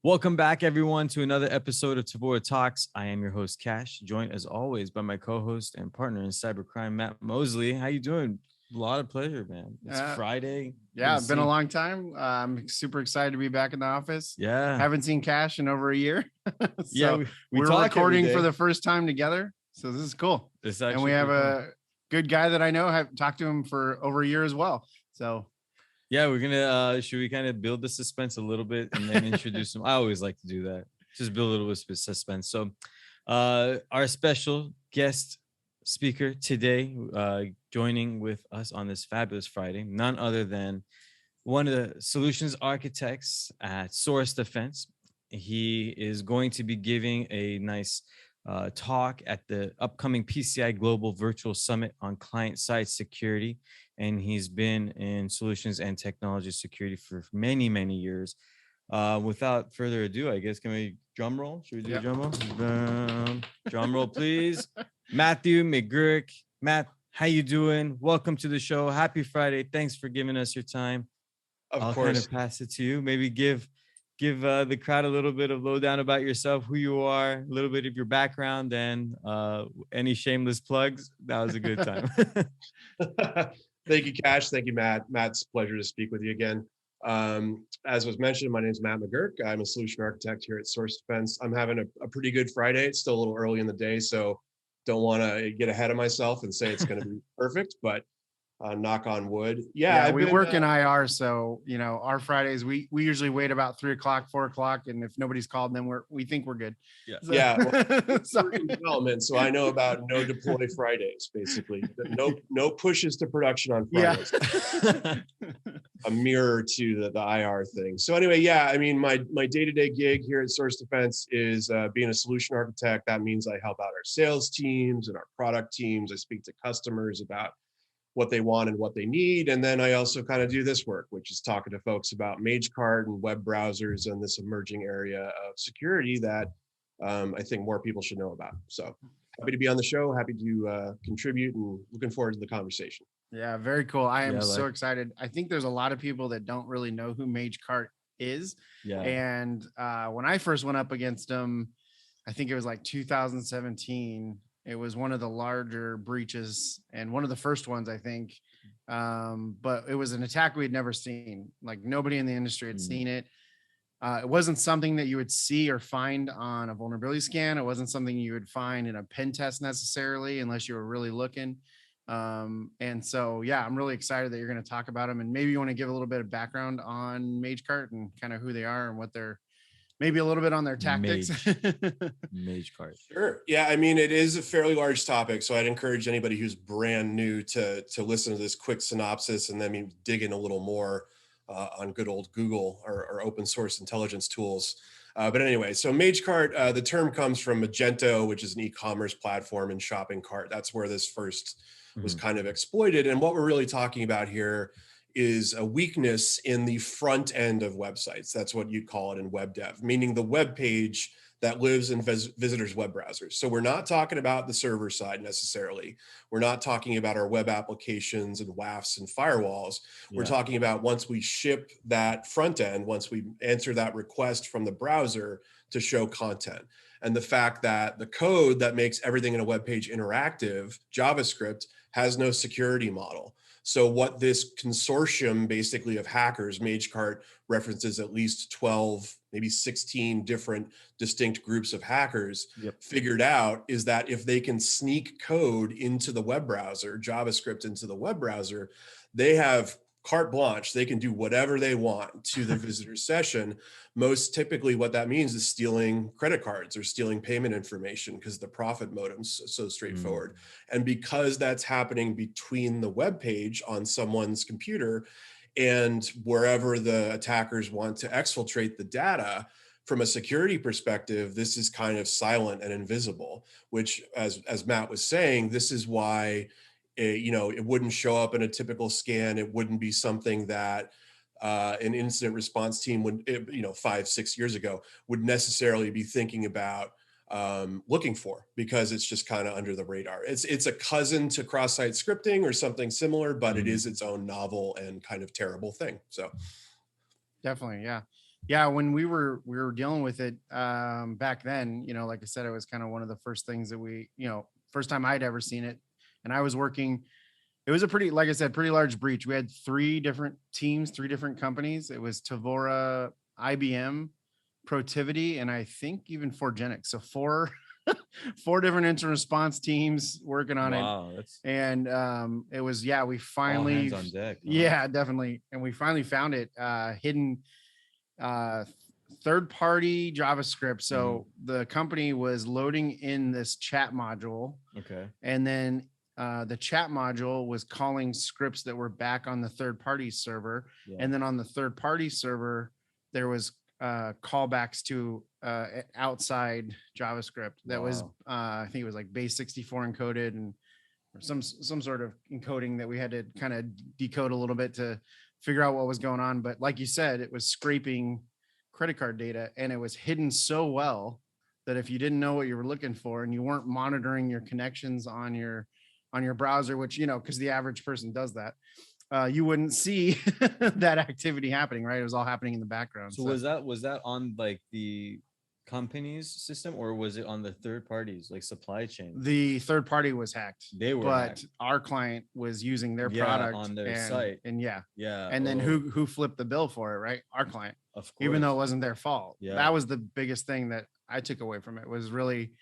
Welcome back, everyone, to another episode of Tevora Talks. I am your host, Cash, joined as always by my co-host and partner in cybercrime, Matt Mosley. How you doing? A lot of pleasure, man. It's Friday. Yeah, it's been a long time. I'm super excited to be back in the office. Yeah. Haven't seen Cash in over a year. So we're recording for the first time together. So this is cool. And we have a good guy that I know. I've talked to him for over a year as well. So yeah, we're gonna should we kind of build the suspense a little bit and then introduce him? I always like to do that. Just build a little bit of suspense. So our special guest speaker today, joining with us on this fabulous Friday, none other than one of the solutions architects at Source Defense. He is going to be giving a nice talk at the upcoming PCI Global Virtual Summit on client-side security. And he's been in solutions and technology security for many, many years. Without further ado, I guess, can we drum roll? Should we do a drum roll? Drum roll, please. Matthew McGuirk. Matt, how you doing? Welcome to the show. Happy Friday. Thanks for giving us your time. I'll kind of pass it to you. Maybe give the crowd a little bit of lowdown about yourself, who you are, a little bit of your background, and any shameless plugs. That was a good time. Thank you, Cash. Thank you, Matt. Matt's pleasure to speak with you again. As was mentioned, my name is Matt McGuirk. I'm a solution architect here at Source Defense. I'm having a pretty good Friday. It's still a little early in the day, so don't want to get ahead of myself and say it's going to be perfect, but knock on wood. Yeah, we work in IR, so our Fridays we usually wait about 3 o'clock, 4 o'clock, and if nobody's called, then we think we're good. Yeah. Well, in development, so I know about no deploy Fridays, basically. No pushes to production on Fridays. Yeah. A mirror to the IR thing. So anyway, I mean, my day-to-day gig here at Source Defense is being a solution architect. That means I help out our sales teams and our product teams. I speak to customers about what they want and what they need. And then I also kind of do this work, which is talking to folks about Magecart and web browsers and this emerging area of security that I think more people should know about. So happy to be on the show, happy to contribute, and looking forward to the conversation. Yeah, very cool. I am so excited. I think there's a lot of people that don't really know who Magecart is. Yeah. And when I first went up against them, I think it was like 2017. It was one of the larger breaches and one of the first ones, I think. But it was an attack we had never seen. Like nobody in the industry had seen it. It wasn't something that you would see or find on a vulnerability scan. It wasn't something you would find in a pen test necessarily, unless you were really looking. And so, I'm really excited that you're going to talk about them. And maybe you want to give a little bit of background on Magecart and kind of who they are and what they're, maybe a little bit on their tactics. Magecart. Sure. Yeah, I mean, it is a fairly large topic, so I'd encourage anybody who's brand new to listen to this quick synopsis and then dig in a little more on good old Google or open source intelligence tools. But anyway, so Magecart, the term comes from Magento, which is an e-commerce platform and shopping cart. That's where this first was kind of exploited. And what we're really talking about here is a weakness in the front end of websites. That's what you'd call it in web dev, meaning the web page that lives in visitors' web browsers. So we're not talking about the server side necessarily. We're not talking about our web applications and WAFs and firewalls. We're talking about once we ship that front end, once we answer that request from the browser to show content. And the fact that the code that makes everything in a web page interactive, JavaScript, has no security model. So what this consortium basically of hackers, Magecart references at least 12, maybe 16 different distinct groups of hackers, figured out is that if they can sneak code into the web browser, JavaScript into the web browser, they have carte blanche. They can do whatever they want to the visitor session. Most typically what that means is stealing credit cards or stealing payment information because the profit modem's so straightforward. And because that's happening between the web page on someone's computer and wherever the attackers want to exfiltrate the data, from a security perspective, this is kind of silent and invisible, which as Matt was saying, this is why it wouldn't show up in a typical scan. It wouldn't be something that an incident response team would, 5-6 years ago, would necessarily be thinking about looking for, because it's just kind of under the radar. It's a cousin to cross-site scripting or something similar, but it is its own novel and kind of terrible thing. So definitely, yeah. Yeah, when we were dealing with it back then, like I said, it was kind of one of the first things that first time I'd ever seen it. And I was working, it was a pretty, like I said, pretty large breach. We had 3 different teams, 3 different companies. It was Tevora, IBM, Protivity, and I think even Forgenics. So 4 different incident response teams working on it. Wow, and it was, we finally, all hands on deck. Yeah, definitely. And we finally found it hidden third-party JavaScript. So the company was loading in this chat module. Okay. And then the chat module was calling scripts that were back on the third-party server. Yeah. And then on the third-party server, there was callbacks to outside JavaScript that was I think it was like base 64 encoded and or some sort of encoding that we had to kind of decode a little bit to figure out what was going on. But like you said, it was scraping credit card data, and it was hidden so well that if you didn't know what you were looking for and you weren't monitoring your connections on your browser, which, because the average person does that, you wouldn't see that activity happening, right? It was all happening in the background. So was that on like the company's system, or was it on the third parties, like supply chain? The third party was hacked. They were, but hacked. Our client was using their product on their site, and yeah. And then who flipped the bill for it, right? Our client, of course, even though it wasn't their fault. Yeah, that was the biggest thing that I took away from it. Was really,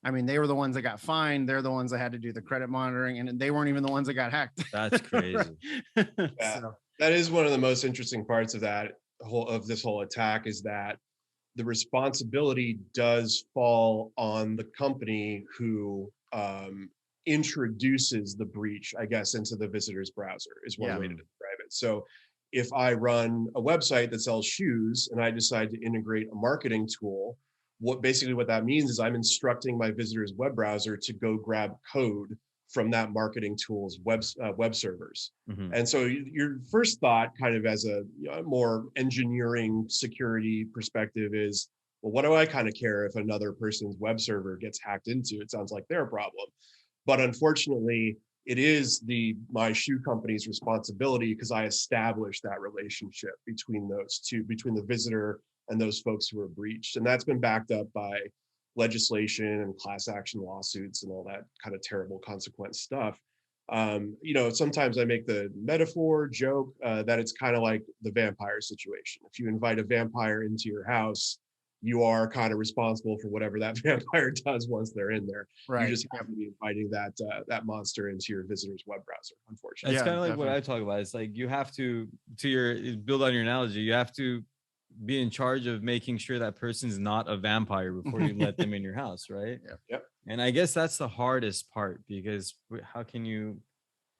I mean, they were the ones that got fined. They're the ones that had to do the credit monitoring, and they weren't even the ones that got hacked. That's crazy. So. That is one of the most interesting parts of this whole attack, is that the responsibility does fall on the company who introduces the breach, I guess, into the visitor's browser, is one way to describe it. So if I run a website that sells shoes and I decide to integrate a marketing tool, what that means is I'm instructing my visitor's web browser to go grab code from that marketing tool's web servers. Mm-hmm. And so your first thought, kind of as a more engineering security perspective, is, well, what do I kind of care if another person's web server gets hacked into? It sounds like their problem. But unfortunately, it is my shoe company's responsibility, because I established that relationship between those two, between the visitor and those folks who were breached. And that's been backed up by legislation and class action lawsuits and all that kind of terrible consequence stuff. Sometimes I make the metaphor joke that it's kind of like the vampire situation. If you invite a vampire into your house, you are kind of responsible for whatever that vampire does once they're in there. Right. You just have to be inviting that monster into your visitor's web browser, unfortunately. It's kind of like what I talk about. It's like you have to build on your analogy, you have to be in charge of making sure that person's not a vampire before you let them in your house, right? Yep. And I guess that's the hardest part, because how can you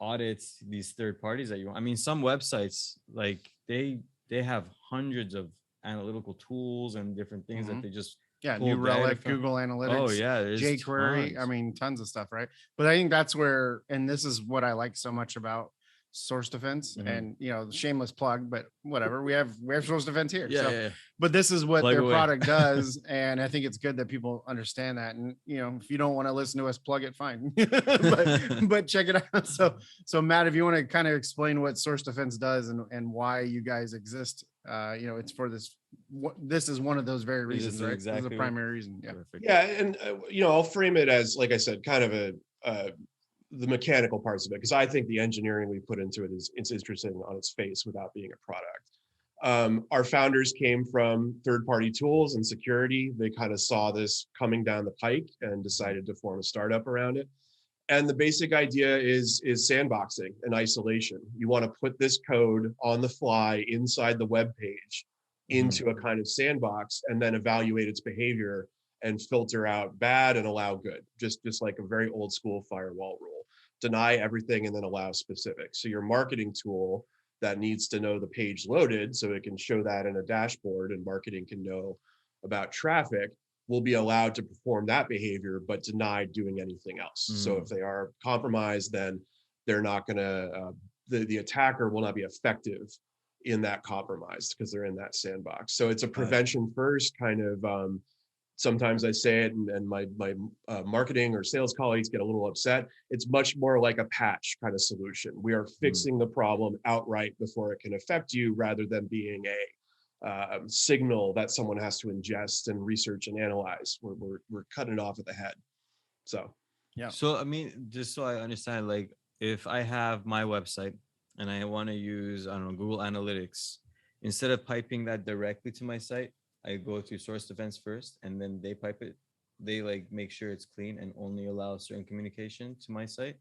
audit these third parties that you want? I mean, some websites, like they have hundreds of analytical tools and different things that they just New Relic, Google Analytics, jQuery, tons. I mean, tons of stuff, right? But I think that's where, and this is what I like so much about Source Defense, and shameless plug, but whatever, we have Source Defense here. But this is what plug their away. Product does, and I think it's good that people understand that. And if you don't want to listen to us plug it, fine, but check it out. So Matt, if you want to kind of explain what Source Defense does and why you guys exist, it's for this. This is one of those very reasons, right? Exactly, this is the primary reason. And I'll frame it as, like I said, kind of the mechanical parts of it, because I think the engineering we put into it it's interesting on its face without being a product. Our founders came from third-party tools and security. They kind of saw this coming down the pike and decided to form a startup around it. And the basic idea is sandboxing and isolation. You want to put this code on the fly inside the web page into a kind of sandbox, and then evaluate its behavior and filter out bad and allow good, just like a very old school firewall rule. Deny everything and then allow specific. So your marketing tool that needs to know the page loaded so it can show that in a dashboard and marketing can know about traffic will be allowed to perform that behavior, but deny doing anything else. So if they are compromised, then they're not going to, the attacker will not be effective in that compromise because they're in that sandbox. So it's a prevention first kind of, sometimes I say it and my marketing or sales colleagues get a little upset. It's much more like a patch kind of solution. We are fixing the problem outright before it can affect you, rather than being signal that someone has to ingest and research and analyze. We're cutting it off at the head. So yeah. So I mean, just so I understand, like if I have my website and I want to use, I don't know, Google Analytics, instead of piping that directly to my site, I go to Source Defense first, and then they pipe it. They like make sure it's clean and only allow certain communication to my site.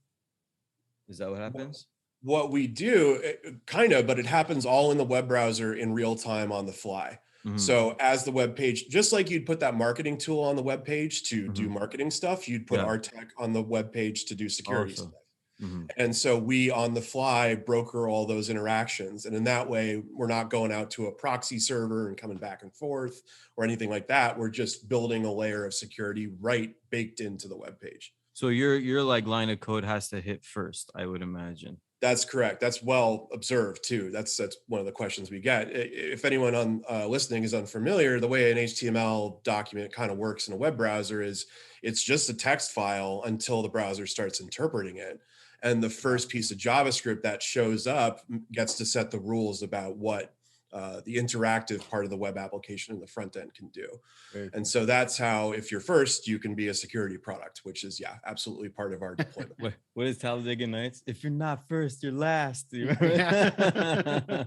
Is that what happens? What we do, kind of, but it happens all in the web browser in real time on the fly. Mm-hmm. So as the web page, just like you'd put that marketing tool on the web page to do marketing stuff, you'd put our tech on the web page to do security stuff. Mm-hmm. And so we on the fly broker all those interactions. And in that way, we're not going out to a proxy server and coming back and forth or anything like that. We're just building a layer of security right baked into the web page. So your like line of code has to hit first, I would imagine. That's correct. That's well observed too. That's one of the questions we get. If anyone on listening is unfamiliar, the way an HTML document kind of works in a web browser is it's just a text file until the browser starts interpreting it. And the first piece of JavaScript that shows up gets to set the rules about what the interactive part of the web application in the front end can do. And so that's how, if you're first, you can be a security product, which is, absolutely part of our deployment. What is Talladega Nights? If you're not first, you're last. Yeah. I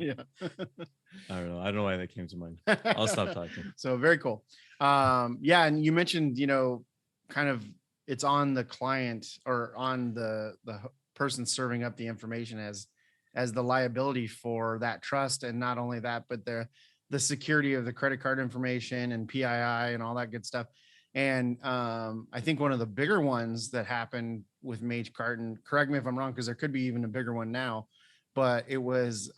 don't know. I don't know why that came to mind. I'll stop talking. So very cool. Yeah. And you mentioned, kind of it's on the client or on the person serving up the information as the liability for that trust. And not only that, but the security of the credit card information and PII and all that good stuff. And I think one of the bigger ones that happened with Magecart, and correct me if I'm wrong, because there could be even a bigger one now, but it was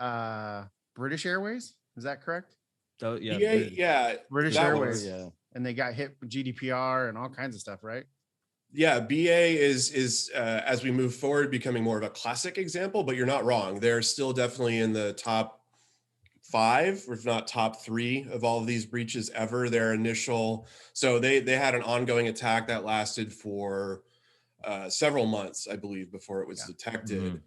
British Airways. Is that correct? Oh, yeah. British Airways. Yeah. And they got hit with GDPR and all kinds of stuff, right? Yeah, BA is as we move forward becoming more of a classic example, but you're not wrong. They're still definitely in the top 5, or if not top 3 of all of these breaches ever. Their initial, so they had an ongoing attack that lasted for several months, I believe, before it was detected.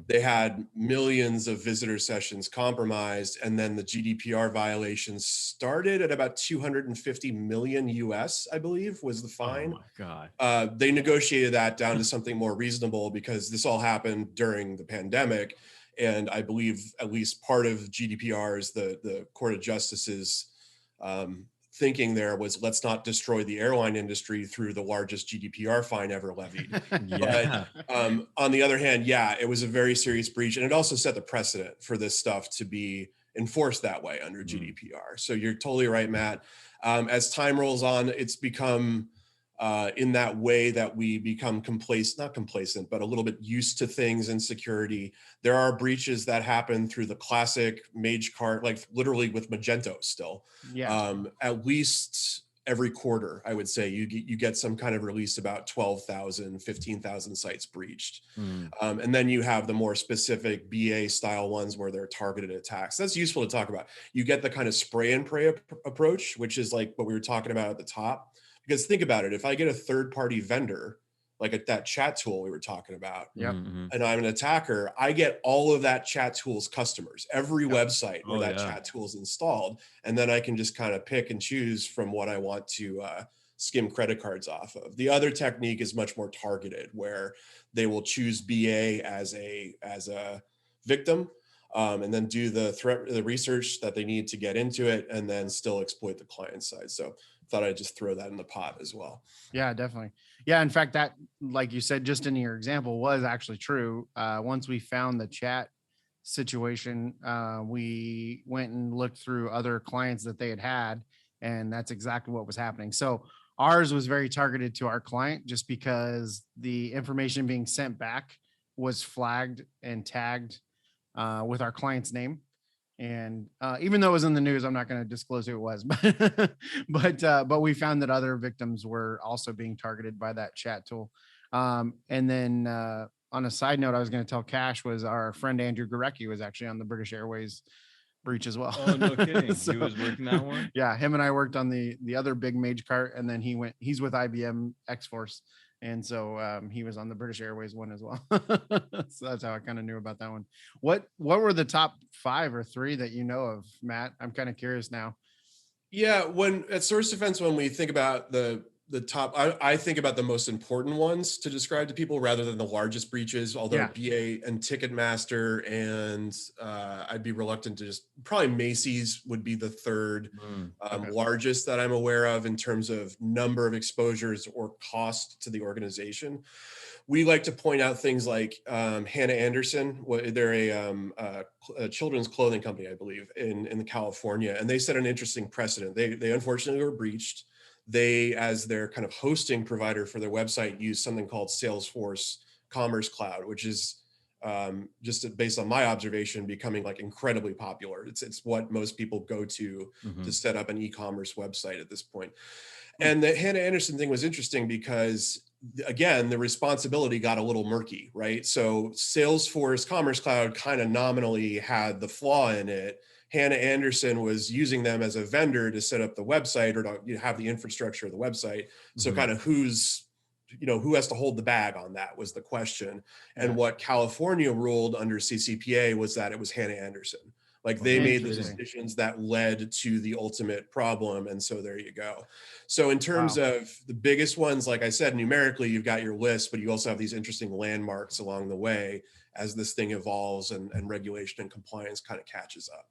They had millions of visitor sessions compromised, and then the GDPR violations started at about 250 million US, I believe, was the fine. Oh my God. They negotiated that down to something more reasonable because this all happened during the pandemic. And I believe at least part of GDPR's, the Court of Justice's thinking there was, let's not destroy the airline industry through the largest GDPR fine ever levied. But on the other hand, it was a very serious breach. And it also set the precedent for this stuff to be enforced that way under GDPR. So you're totally right, Matt. As time rolls on, it's become in that way that we become not complacent, but a little bit used to things in security. There are breaches that happen through the classic Magecart, like literally with Magento still. At least every quarter, I would say you get some kind of release about 12,000, 15,000 sites breached. And then you have the more specific BA style ones where they're targeted attacks. That's useful to talk about. You get the kind of spray and pray approach, which is like what we were talking about at the top. Because think about it, if I get a third-party vendor, like that chat tool we were talking about, and I'm an attacker, I get all of that chat tool's customers, every website where that chat tool is installed, and then I can just kind of pick and choose from what I want to skim credit cards off of. The other technique is much more targeted, where they will choose BA as a victim, and then do the research that they need to get into it, and then still exploit the client side. So thought I'd just throw that in the pot as well. Yeah, definitely. Yeah, in fact, that, like you said, just in your example, was actually true. Once we found the chat situation, we went and looked through other clients that they had, and that's exactly what was happening. So ours was very targeted to our client, just because the information being sent back was flagged and tagged with our client's name. And even though it was in the news, I'm not going to disclose who it was, but we found that other victims were also being targeted by that chat tool. And then on a side note, I was going to tell Cash, was our friend Andrew Gurecki was actually on the British Airways breach as well. Oh, no kidding. So, he was working that one? Yeah, him and I worked on the other big Magecart, and then he's with IBM X-Force. And so he was on the British Airways one as well. So that's how I kind of knew about that one. What were the top 5 or 3 that you know of, Matt? I'm kind of curious now. Yeah, when at Source Defense, when we think about the top, I think about the most important ones to describe to people rather than the largest breaches, although BA and Ticketmaster and I'd be reluctant to just, probably Macy's would be the third largest that I'm aware of in terms of number of exposures or cost to the organization. We like to point out things like Hannah Anderson. They're a children's clothing company, I believe, in California, and they set an interesting precedent. They unfortunately were breached. They, as their kind of hosting provider for their website, use something called Salesforce Commerce Cloud, which is just based on my observation, becoming like incredibly popular. It's what most people go to set up an e-commerce website at this point. And the Hannah Anderson thing was interesting because, again, the responsibility got a little murky, right? So Salesforce Commerce Cloud kind of nominally had the flaw in it. Hannah Anderson was using them as a vendor to set up the website or to have the infrastructure of the website. So kind of who has to hold the bag on that was the question. And what California ruled under CCPA was that it was Hannah Anderson. Like they made the decisions that led to the ultimate problem. And so there you go. So in terms of the biggest ones, like I said, numerically, you've got your list, but you also have these interesting landmarks along the way as this thing evolves and regulation and compliance kind of catches up.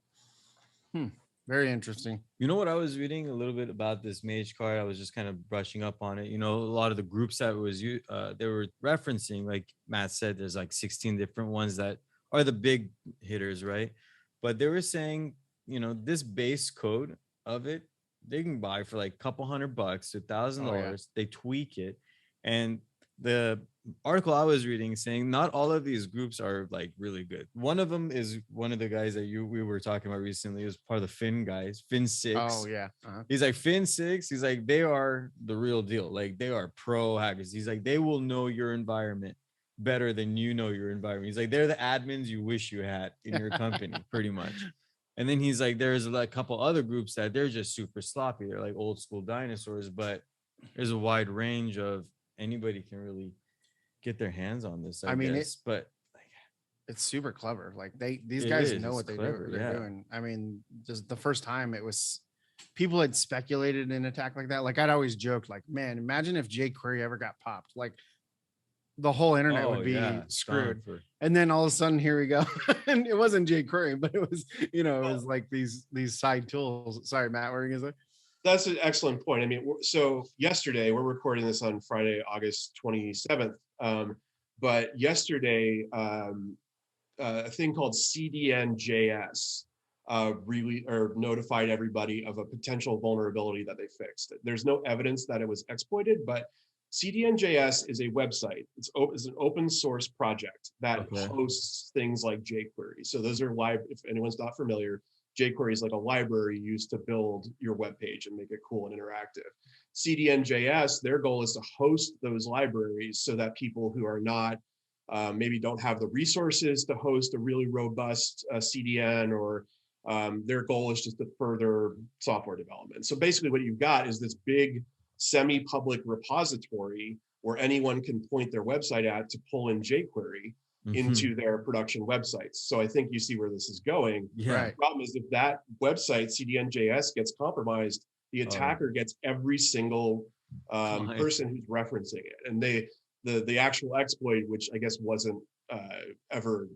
Very interesting. You know what, I was reading a little bit about this Magecart. I was just kind of brushing up on it. You know, a lot of the groups that they were referencing, like Matt said, there's like 16 different ones that are the big hitters, right? But they were saying, you know, this base code of it, they can buy for like a couple $100 to $1,000. They tweak it. And the article I was reading saying not all of these groups are like really good. One of them is one of the guys that we were talking about recently. He was part of the Fin guys, Fin 6. Oh yeah. He's like Fin 6. He's like, they are the real deal. Like they are pro hackers. He's like, they will know your environment better than you know your environment. He's like, they're the admins you wish you had in your company, pretty much. And then he's like, there's like a couple other groups that they're just super sloppy. They're like old school dinosaurs, but there's a wide range of anybody can really get their hands on this. I mean, guess. But like, it's super clever. Like these guys know what they're doing. I mean, just the first time it was, people had speculated an attack like that. Like I'd always joked, like, man, imagine if jQuery ever got popped. Like the whole internet would be screwed. And then all of a sudden, here we go. And it wasn't jQuery, but it was, it was like these side tools. Sorry, Matt, what were you gonna say? That's an excellent point. I mean, so yesterday, we're recording this on Friday, August 27th. But yesterday, a thing called CDN.js really notified everybody of a potential vulnerability that they fixed. There's no evidence that it was exploited, but CDN.js is a website. It's an open source project that hosts things like jQuery. So those are live. If anyone's not familiar, jQuery is like a library used to build your web page and make it cool and interactive. CDN.js, their goal is to host those libraries so that people who are not, maybe don't have the resources to host a really robust CDN, or their goal is just to further software development. So basically what you've got is this big semi-public repository where anyone can point their website at to pull in jQuery into their production websites. So I think you see where this is going. Yeah. The problem is if that website, CDN.js, gets compromised, the attacker gets every single person who's referencing it. And the actual exploit, which I guess wasn't ever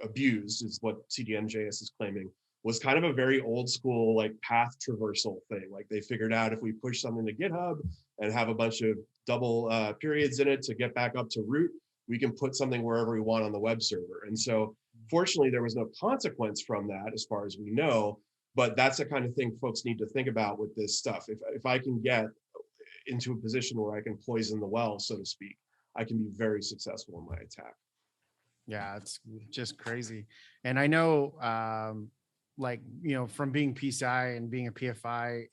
abused, is what CDN.js is claiming, was kind of a very old school like path traversal thing. Like they figured out if we push something to GitHub and have a bunch of double periods in it to get back up to root, we can put something wherever we want on the web server. And so fortunately, there was no consequence from that as far as we know, but that's the kind of thing folks need to think about with this stuff. If I can get into a position where I can poison the well, so to speak, I can be very successful in my attack. Yeah, it's just crazy. And I know, like, from being PCI and being a PFI,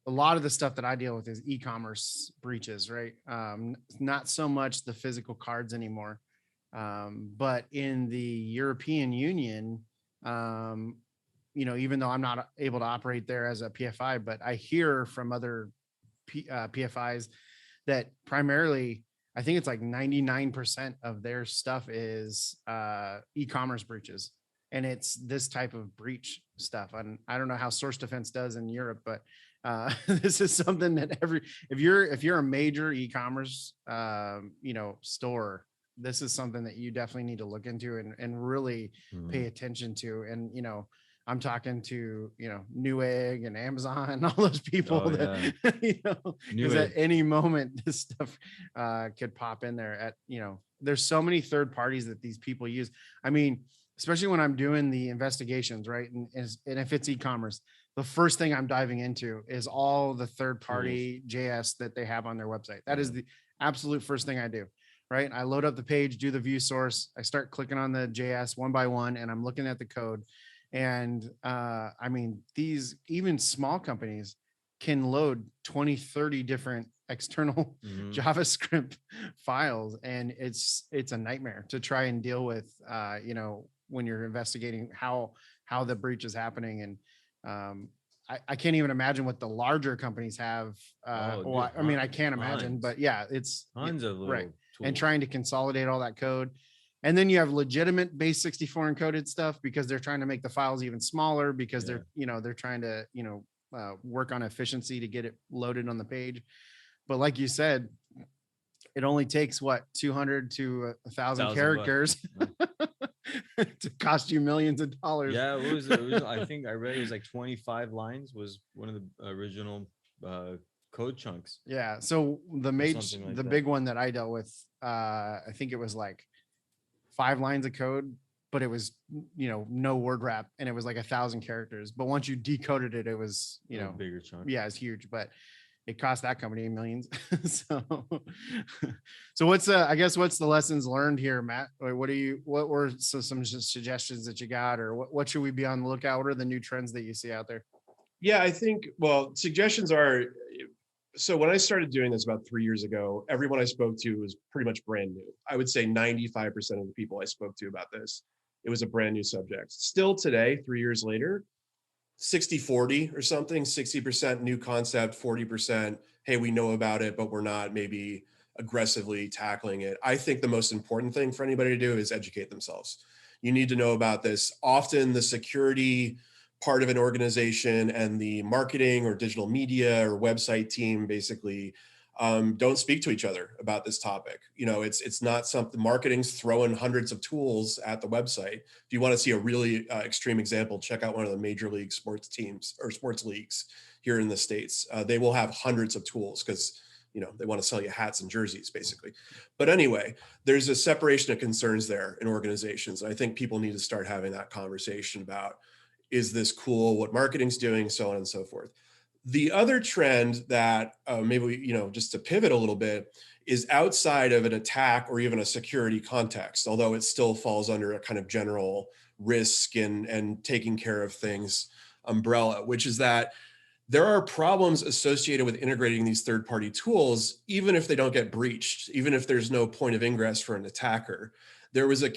a lot of the stuff that I deal with is e-commerce breaches, right? Not so much the physical cards anymore. But in the European Union, even though I'm not able to operate there as a PFI, but I hear from other PFIs that primarily, I think it's like 99% of their stuff is e-commerce breaches. And it's this type of breach stuff. And I don't know how Source Defense does in Europe, but this is something that if you're a major e-commerce store, this is something that you definitely need to look into and really pay attention to. And I'm talking to Newegg and Amazon and all those people because at any moment this stuff could pop in there. There's so many third parties that these people use. I mean, especially when I'm doing the investigations, right? And if it's e-commerce, the first thing I'm diving into is all the third party JS that they have on their website. That is the absolute first thing I do, right? I load up the page, do the view source. I start clicking on the JS one by one, and I'm looking at the code. And I mean, these even small companies can load 20, 30 different external JavaScript files. And it's a nightmare to try and deal with, when you're investigating how the breach is happening. And I can't even imagine what the larger companies have. I mean, I can't imagine, but yeah, it's tons of little tools. And trying to consolidate all that code. And then you have legitimate base 64 encoded stuff because they're trying to make the files even smaller because they're trying to, work on efficiency to get it loaded on the page. But like you said, it only takes 200 to 1,000 characters to cost you millions of dollars. Yeah, it was I think I read it was like 25 lines was one of the original code chunks. Yeah. So the big one that I dealt with, I think it was like 5 lines of code, but it was, no word wrap, and it was like 1,000 characters. But once you decoded it, it was, a bigger chunk. Yeah, it's huge, but it cost that company millions. So what's the lessons learned here, Matt? What were some suggestions that you got, or what should we be on the lookout? What are the new trends that you see out there? Yeah, I think, suggestions are, so when I started doing this about 3 years ago, everyone I spoke to was pretty much brand new. I would say 95% of the people I spoke to about this, it was a brand new subject. Still today, 3 years later, 60-40 or something, 60% new concept, 40%, hey, we know about it, but we're not maybe aggressively tackling it. I think the most important thing for anybody to do is educate themselves. You need to know about this. Often the security part of an organization and the marketing or digital media or website team basically don't speak to each other about this topic. It's not something, marketing's throwing hundreds of tools at the website. If you want to see a really extreme example, check out one of the major league sports teams or sports leagues here in the States. They will have hundreds of tools because they want to sell you hats and jerseys basically. But anyway, there's a separation of concerns there in organizations. And I think people need to start having that conversation about, is this cool, what marketing's doing, so on and so forth. The other trend that maybe, just to pivot a little bit, is outside of an attack or even a security context, although it still falls under a kind of general risk and taking care of things umbrella, which is that there are problems associated with integrating these third-party tools, even if they don't get breached, even if there's no point of ingress for an attacker. There's a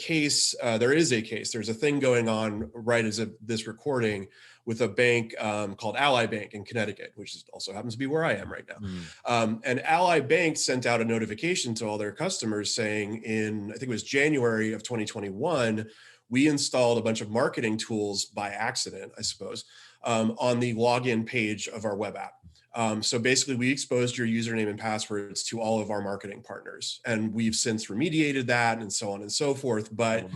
thing going on right as of this recording with a bank called Ally Bank in Connecticut, which also happens to be where I am right now. And Ally Bank sent out a notification to all their customers saying I think it was January of 2021, we installed a bunch of marketing tools by accident, I suppose, on the login page of our web app. So basically we exposed your username and passwords to all of our marketing partners, and we've since remediated that and so on and so forth. But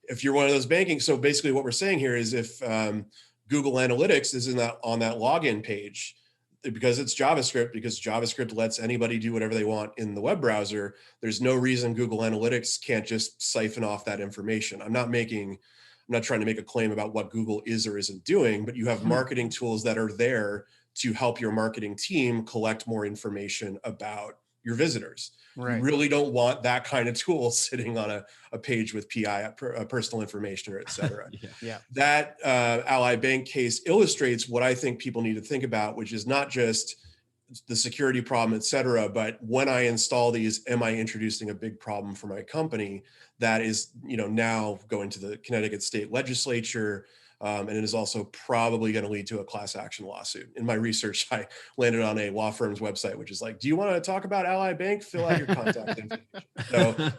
if you're one of those banking, so basically what we're saying here is if Google Analytics is on that login page, because it's JavaScript, because JavaScript lets anybody do whatever they want in the web browser, there's no reason Google Analytics can't just siphon off that information. I'm not trying to make a claim about what Google is or isn't doing, but you have marketing tools that are there to help your marketing team collect more information about your visitors. Right. You really don't want that kind of tool sitting on a page with PI, personal information, or et cetera. Yeah. That Ally Bank case illustrates what I think people need to think about, which is not just the security problem, et cetera, but when I install these, am I introducing a big problem for my company that is, now going to the Connecticut State Legislature, And it is also probably going to lead to a class action lawsuit. In my research, I landed on a law firm's website, which is like, do you want to talk about Ally Bank? Fill out your contact information. So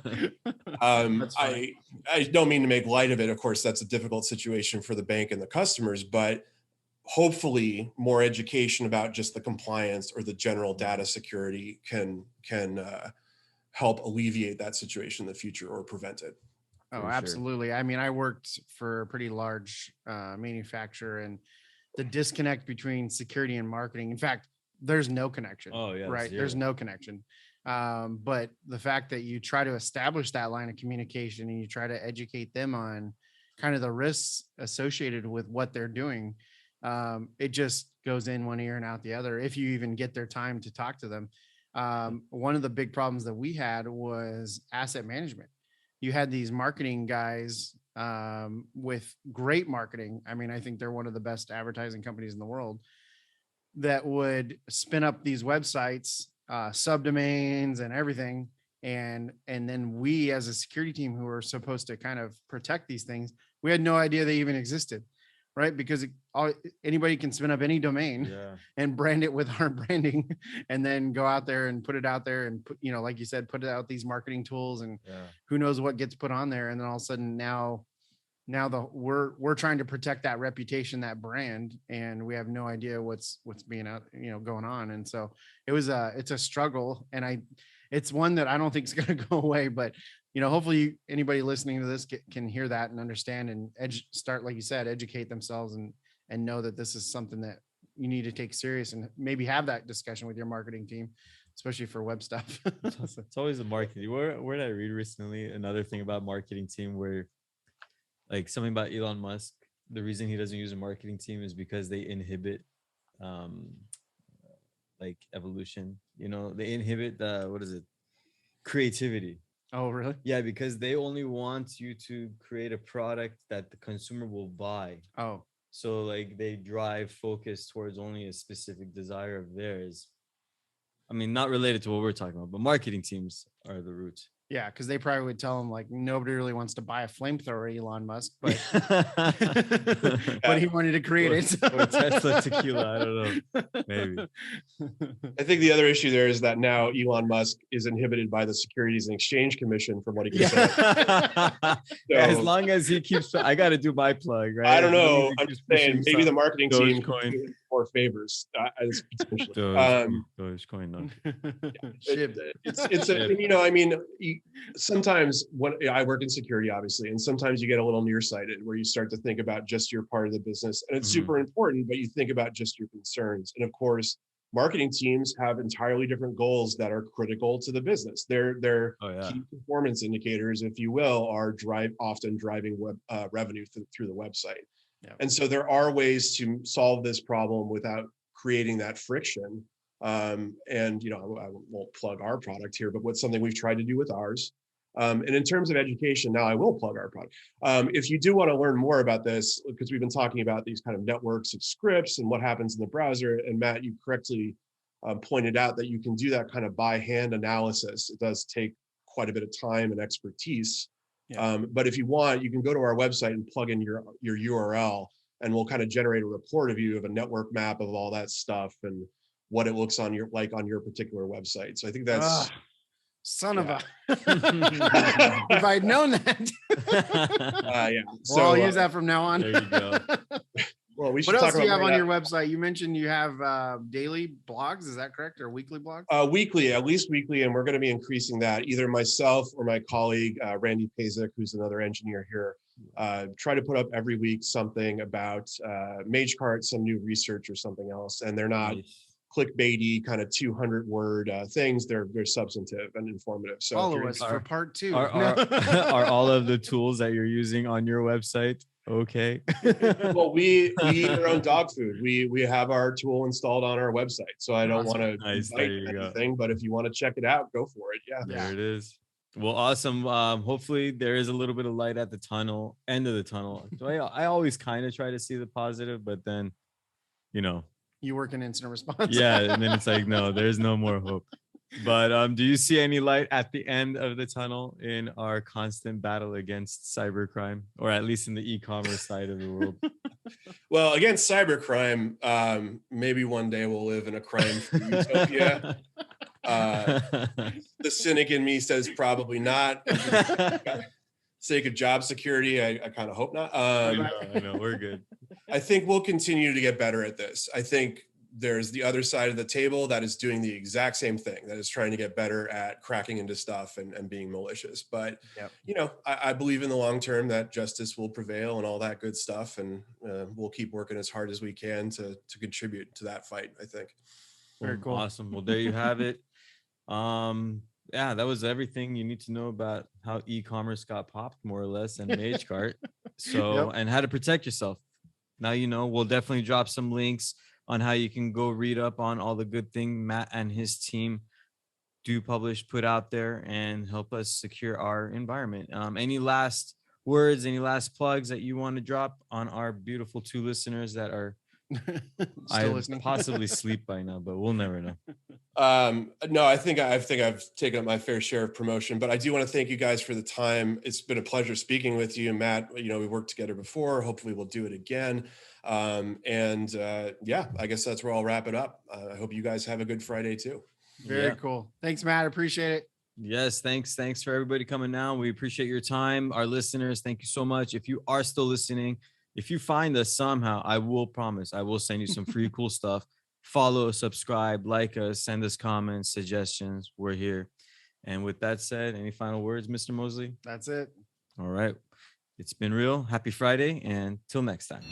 I don't mean to make light of it. Of course, that's a difficult situation for the bank and the customers, but hopefully more education about just the compliance or the general data security can help alleviate that situation in the future or prevent it. Oh, absolutely. Sure. I mean, I worked for a pretty large manufacturer, and the disconnect between security and marketing, in fact, there's no connection. Oh, yeah. Right. There's no connection. But the fact that you try to establish that line of communication and you try to educate them on kind of the risks associated with what they're doing, it just goes in one ear and out the other if you even get their time to talk to them. One of the big problems that we had was asset management. You had these marketing guys with great marketing. I mean, I think they're one of the best advertising companies in the world that would spin up these websites, subdomains and everything. And then we, as a security team who were supposed to kind of protect these things, we had no idea they even existed, right? Because anybody can spin up any domain and brand it with our branding, and then go out there and put it out there and put, like you said, put it out these marketing tools, and who knows what gets put on there. And then all of a sudden now we're trying to protect that reputation, that brand, and we have no idea what's being out, going on. And so it's a struggle, and it's one that I don't think is going to go away, but hopefully anybody listening to this can hear that and understand and start, like you said, educate themselves and know that this is something that you need to take serious, and maybe have that discussion with your marketing team, especially for web stuff. It's always the marketing. Where did I read recently another thing about marketing team where like something about Elon Musk, the reason he doesn't use a marketing team is because they inhibit like evolution. They inhibit creativity. Oh, really? Yeah, because they only want you to create a product that the consumer will buy. Oh. So like they drive focus towards only a specific desire of theirs. I mean, not related to what we're talking about, but marketing teams are the roots. Yeah, because they probably would tell him like nobody really wants to buy a flamethrower, Elon Musk, but but he wanted to create it. Or Tesla tequila, I don't know. Maybe. I think the other issue there is that now Elon Musk is inhibited by the Securities and Exchange Commission from what he can say. So, as long as he keeps, I got to do my plug, right? I don't know. I'm just saying maybe the marketing team can more favors as potentially. Dogecoin, no. It's I mean, sometimes when I work in security, obviously, and sometimes you get a little nearsighted where you start to think about just your part of the business, and it's super important, but you think about just your concerns. And of course, marketing teams have entirely different goals that are critical to the business. Their key performance indicators, if you will, are often driving revenue through the website. Yeah. And so there are ways to solve this problem without creating that friction. And I won't plug our product here, but what's something we've tried to do with ours. And in terms of education, now I will plug our product. If you do want to learn more about this, because we've been talking about these kind of networks of scripts and what happens in the browser, and Matt, you correctly pointed out that you can do that kind of by hand analysis. It does take quite a bit of time and expertise. Yeah. But if you want, you can go to our website and plug in your URL, and we'll kind of generate a report of you of a network map of all that stuff and what it looks on your particular website. So I think that's son of a if I'd known that. So I'll use that from now on. There you go. Well, we should what else talk do you have about on your website? You mentioned you have daily blogs, is that correct? Or weekly blogs? Weekly, at least weekly, and we're going to be increasing that. Either myself or my colleague Randy Pazek, who's another engineer here, try to put up every week something about Magecart, some new research or something else, and they're not clickbaity kind of 200-word things. They're substantive and informative. So follow us for part 2. Are all of the tools that you're using on your website okay? Well, we eat our own dog food. We have our tool installed on our website, so I don't want to invite anything, but if you want to check it out, go for it. Yeah, there it is. Well, awesome. Hopefully there is a little bit of light at the end of the tunnel. So I always kind of try to see the positive, but then, you work in incident response. Yeah, and then it's like, no, there's no more hope. But do you see any light at the end of the tunnel in our constant battle against cybercrime, or at least in the e-commerce side of the world? Well, against cybercrime, maybe one day we'll live in a crime-free utopia. The cynic in me says probably not. Sake of job security, I kind of hope not. I know, we're good. I think we'll continue to get better at this. I think there's the other side of the table that is doing the exact same thing, that is trying to get better at cracking into stuff and being malicious. But, you know, I believe in the long term that justice will prevail and all that good stuff. And we'll keep working as hard as we can to contribute to that fight, I think. Very cool. Awesome. Well, there you have it. Yeah, that was everything you need to know about how e-commerce got popped, more or less, and Magecart. So, and how to protect yourself. Now you know. We'll definitely drop some links on how you can go read up on all the good thing Matt and his team do publish, put out there, and help us secure our environment. Any last words, any last plugs that you want to drop on our beautiful 2 listeners that are still listening? Possibly sleep by now, but we'll never know. No, I think I've taken up my fair share of promotion, but I do want to thank you guys for the time. It's been a pleasure speaking with you, Matt. You know, we worked together before. Hopefully we'll do it again. Yeah, I guess that's where I'll wrap it up. I hope you guys have a good Friday too. Very cool. Thanks, Matt. Appreciate it. Yes, thanks for everybody coming down. We appreciate your time. Our listeners, thank you so much. If you are still listening, if you find us somehow, I will promise I will send you some free cool stuff. Follow, subscribe, like us, send us comments, suggestions. We're here. And with that said, any final words, Mr. Mosley? That's it. All right. It's been real. Happy Friday, and till next time.